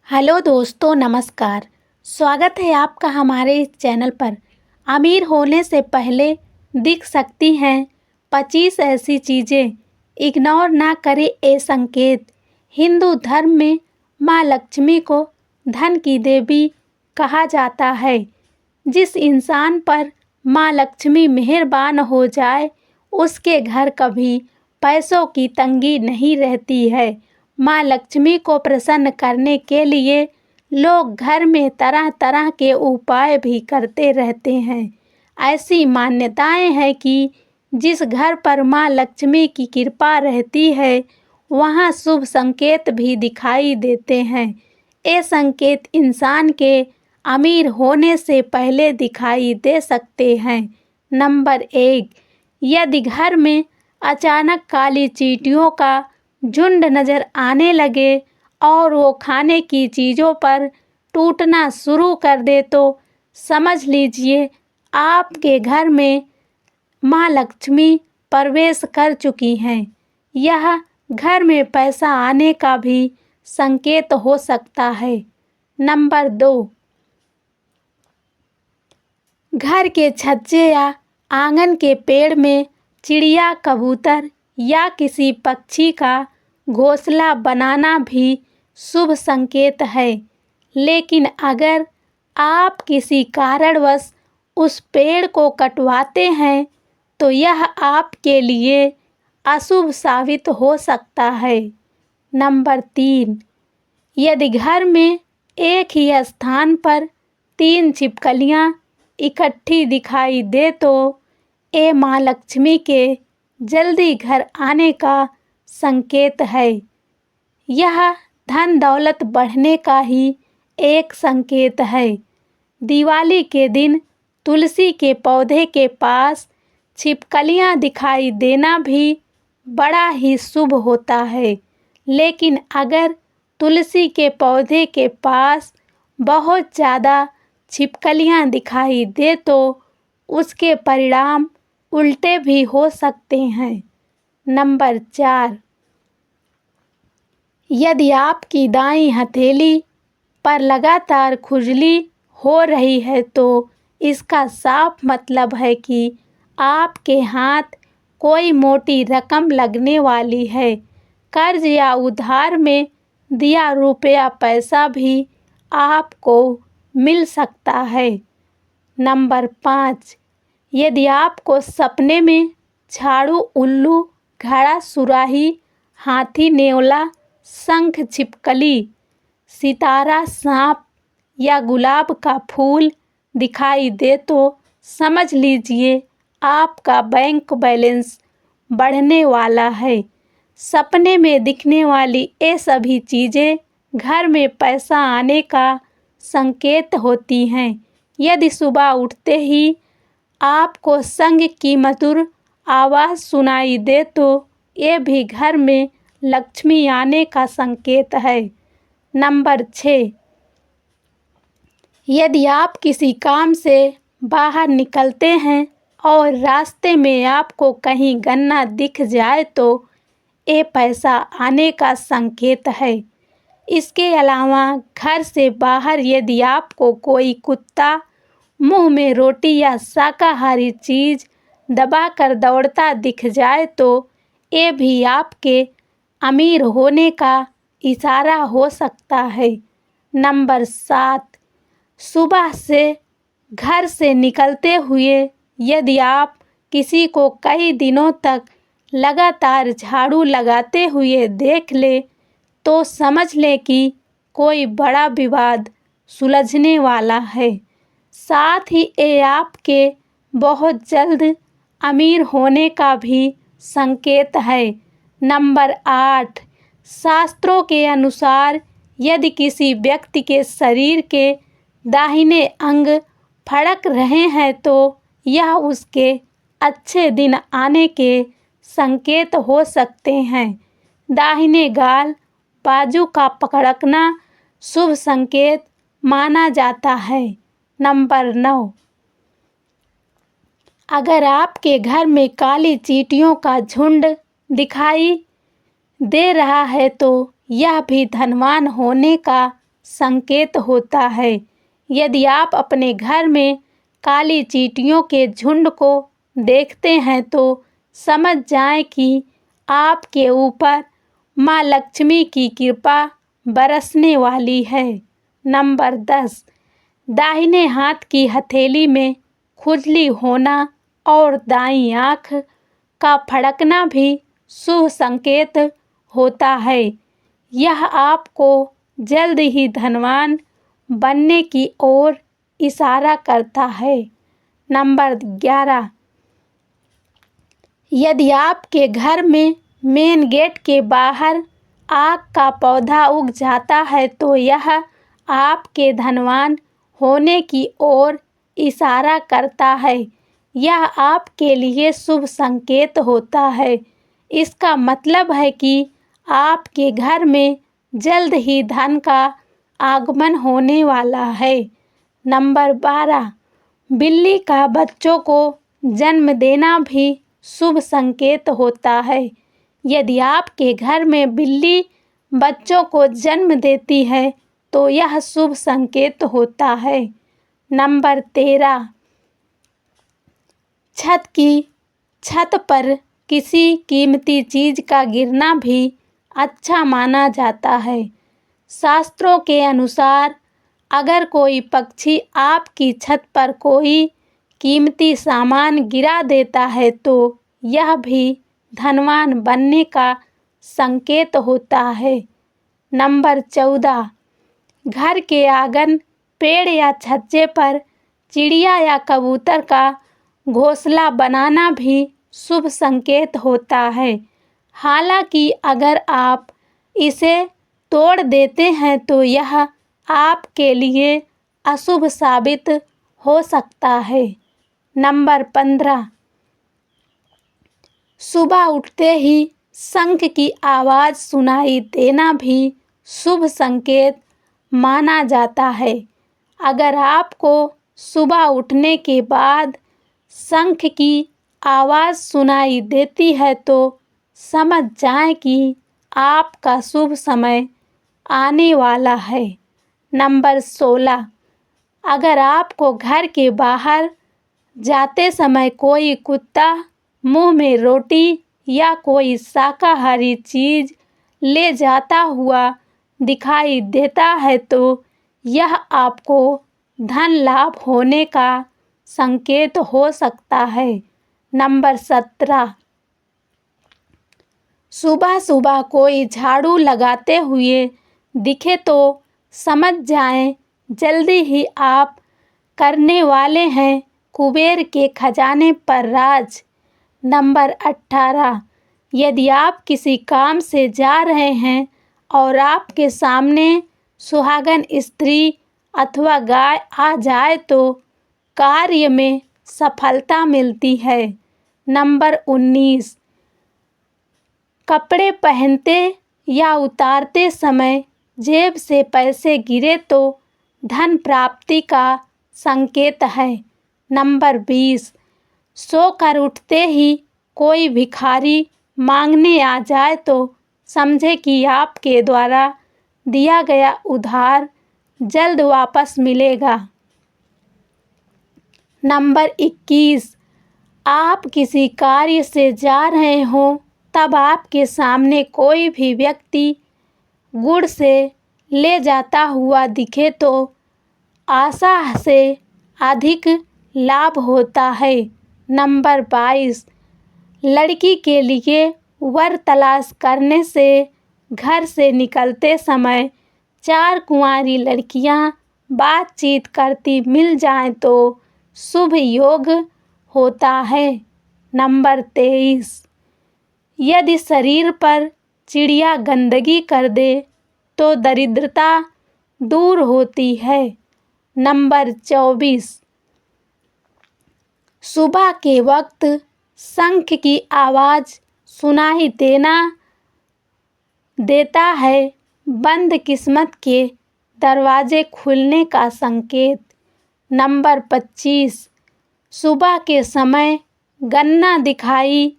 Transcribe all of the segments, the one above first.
Hello दोस्तों, नमस्कार। स्वागत है आपका हमारे इस चैनल पर। अमीर होने से पहले दिख सकती हैं 25 ऐसी चीज़ें, इग्नोर ना करें ये संकेत। हिंदू धर्म में माँ लक्ष्मी को धन की देवी कहा जाता है। जिस इंसान पर माँ लक्ष्मी मेहरबान हो जाए उसके घर कभी पैसों की तंगी नहीं रहती है। माँ लक्ष्मी को प्रसन्न करने के लिए लोग घर में तरह तरह के उपाय भी करते रहते हैं। ऐसी मान्यताएं हैं कि जिस घर पर माँ लक्ष्मी की कृपा रहती है वहाँ शुभ संकेत भी दिखाई देते हैं। ये संकेत इंसान के अमीर होने से पहले दिखाई दे सकते हैं। नंबर 1, यदि घर में अचानक काली चींटियों का झुंड नज़र आने लगे और वो खाने की चीज़ों पर टूटना शुरू कर दे तो समझ लीजिए आपके घर में माँ लक्ष्मी प्रवेश कर चुकी हैं। यह घर में पैसा आने का भी संकेत हो सकता है। नंबर 2, घर के छज्जे या आंगन के पेड़ में चिड़िया, कबूतर या किसी पक्षी का घोंसला बनाना भी शुभ संकेत है। लेकिन अगर आप किसी कारणवश उस पेड़ को कटवाते हैं तो यह आपके लिए अशुभ साबित हो सकता है। नंबर 3, यदि घर में एक ही स्थान पर 3 छिपकलियाँ इकट्ठी दिखाई दे तो ये माँ लक्ष्मी के जल्दी घर आने का संकेत है। यह धन दौलत बढ़ने का ही एक संकेत है। दिवाली के दिन तुलसी के पौधे के पास छिपकलियाँ दिखाई देना भी बड़ा ही शुभ होता है। लेकिन अगर तुलसी के पौधे के पास बहुत ज़्यादा छिपकलियाँ दिखाई दे तो उसके परिणाम उल्टे भी हो सकते हैं। नंबर 4, यदि आपकी दाईं हथेली पर लगातार खुजली हो रही है तो इसका साफ मतलब है कि आपके हाथ कोई मोटी रकम लगने वाली है। कर्ज या उधार में दिया रुपया पैसा भी आपको मिल सकता है। नंबर 5, यदि आपको सपने में झाड़ू, उल्लू, घड़ा, सुराही, हाथी, नेवला, शंख, छिपकली, सितारा, सांप या गुलाब का फूल दिखाई दे तो समझ लीजिए आपका बैंक बैलेंस बढ़ने वाला है। सपने में दिखने वाली ये सभी चीज़ें घर में पैसा आने का संकेत होती हैं। यदि सुबह उठते ही आपको शंख की मधुर आवाज़ सुनाई दे तो ये भी घर में लक्ष्मी आने का संकेत है। नंबर 6, यदि आप किसी काम से बाहर निकलते हैं और रास्ते में आपको कहीं गन्ना दिख जाए तो ये पैसा आने का संकेत है। इसके अलावा घर से बाहर यदि आपको कोई कुत्ता मुंह में रोटी या शाकाहारी चीज़ दबाकर दौड़ता दिख जाए तो ये भी आपके अमीर होने का इशारा हो सकता है। नंबर 7, सुबह से घर से निकलते हुए यदि आप किसी को कई दिनों तक लगातार झाड़ू लगाते हुए देख ले तो समझ लें कि कोई बड़ा विवाद सुलझने वाला है। साथ ही ये आपके बहुत जल्द अमीर होने का भी संकेत है। नंबर 8, शास्त्रों के अनुसार यदि किसी व्यक्ति के शरीर के दाहिने अंग फड़क रहे हैं तो यह उसके अच्छे दिन आने के संकेत हो सकते हैं। दाहिने गाल, बाजू का पकड़ना शुभ संकेत माना जाता है। नंबर 9, अगर आपके घर में काली चींटियों का झुंड दिखाई दे रहा है तो यह भी धनवान होने का संकेत होता है। यदि आप अपने घर में काली चींटियों के झुंड को देखते हैं तो समझ जाएं कि आपके ऊपर माँ लक्ष्मी की कृपा बरसने वाली है। नंबर 10, दाहिने हाथ की हथेली में खुजली होना और दाईं आँख का फड़कना भी शुभ संकेत होता है। यह आपको जल्द ही धनवान बनने की ओर इशारा करता है। नंबर 11, यदि आपके घर में मेन गेट के बाहर आग का पौधा उग जाता है तो यह आपके धनवान होने की ओर इशारा करता है। यह आपके लिए शुभ संकेत होता है। इसका मतलब है कि आपके घर में जल्द ही धन का आगमन होने वाला है। नंबर 12, बिल्ली का बच्चों को जन्म देना भी शुभ संकेत होता है। यदि आपके घर में बिल्ली बच्चों को जन्म देती है तो यह शुभ संकेत होता है। नंबर 13, छत पर किसी कीमती चीज का गिरना भी अच्छा माना जाता है। शास्त्रों के अनुसार अगर कोई पक्षी आपकी छत पर कोई कीमती सामान गिरा देता है तो यह भी धनवान बनने का संकेत होता है। नंबर 14, घर के आंगन, पेड़ या छज्जे पर चिड़िया या कबूतर का घोंसला बनाना भी शुभ संकेत होता है। हालांकि अगर आप इसे तोड़ देते हैं तो यह आपके लिए अशुभ साबित हो सकता है। नंबर 15, सुबह उठते ही शंख की आवाज़ सुनाई देना भी शुभ संकेत माना जाता है। अगर आपको सुबह उठने के बाद शंख की आवाज़ सुनाई देती है तो समझ जाएं कि आपका शुभ समय आने वाला है। नंबर 16, अगर आपको घर के बाहर जाते समय कोई कुत्ता मुंह में रोटी या कोई शाकाहारी चीज़ ले जाता हुआ दिखाई देता है तो यह आपको धन लाभ होने का संकेत हो सकता है। नंबर 17, सुबह सुबह कोई झाड़ू लगाते हुए दिखे तो समझ जाएं जल्दी ही आप करने वाले हैं कुबेर के खजाने पर राज। नंबर 18, यदि आप किसी काम से जा रहे हैं और आपके सामने सुहागन स्त्री अथवा गाय आ जाए तो कार्य में सफलता मिलती है। नंबर 19, कपड़े पहनते या उतारते समय जेब से पैसे गिरे तो धन प्राप्ति का संकेत है। नंबर 20, सोकर उठते ही कोई भिखारी मांगने आ जाए तो समझे कि आपके द्वारा दिया गया उधार जल्द वापस मिलेगा। नंबर 21, आप किसी कार्य से जा रहे हों तब आपके सामने कोई भी व्यक्ति गुड़ से ले जाता हुआ दिखे तो आशा से अधिक लाभ होता है। नंबर 22, लड़की के लिए वर तलाश करने से घर से निकलते समय 4 कुंवारी लड़कियां बातचीत करती मिल जाएं तो शुभ योग होता है। नंबर 23, यदि शरीर पर चिड़िया गंदगी कर दे तो दरिद्रता दूर होती है। नंबर 24, सुबह के वक्त शंख की आवाज़ सुनाई देता है बंद किस्मत के दरवाजे खुलने का संकेत। नंबर 25, सुबह के समय गन्ना दिखाई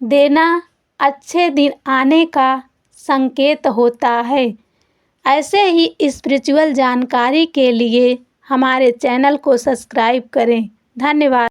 देना अच्छे दिन आने का संकेत होता है। ऐसे ही स्पिरिचुअल जानकारी के लिए हमारे चैनल को सब्सक्राइब करें। धन्यवाद।